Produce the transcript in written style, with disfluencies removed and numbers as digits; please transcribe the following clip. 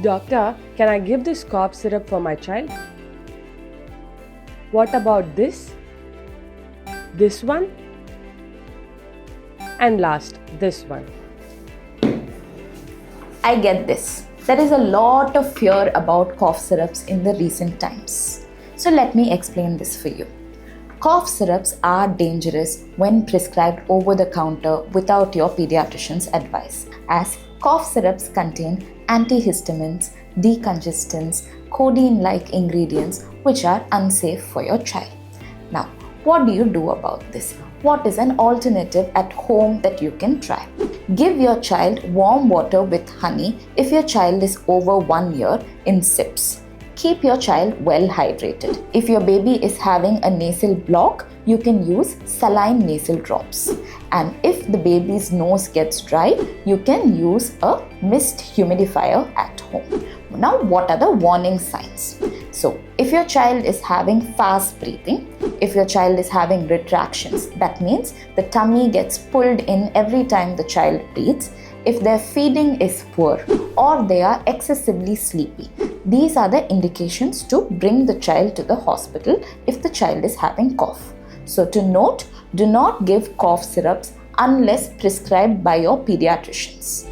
Doctor, can I give this cough syrup for my child? What about this? This one? And last, this one. I get this. There is a lot of fear about cough syrups in the recent times. So let me explain this for you. Cough syrups are dangerous when prescribed over the counter without your pediatrician's advice, as cough syrups contain antihistamines, decongestants, codeine-like ingredients which are unsafe for your child. Now, what do you do about this? What is an alternative at home that you can try? Give your child warm water with honey if your child is over 1 year in sips. Keep your child well hydrated. If your baby is having a nasal block, you can use saline nasal drops. And if the baby's nose gets dry, you can use a mist humidifier at home. Now, what are the warning signs? So, if your child is having fast breathing, if your child is having retractions, that means the tummy gets pulled in every time the child breathes. If their feeding is poor or they are excessively sleepy, these are the indications to bring the child to the hospital if the child is having cough. So to note, do not give cough syrups unless prescribed by your pediatricians.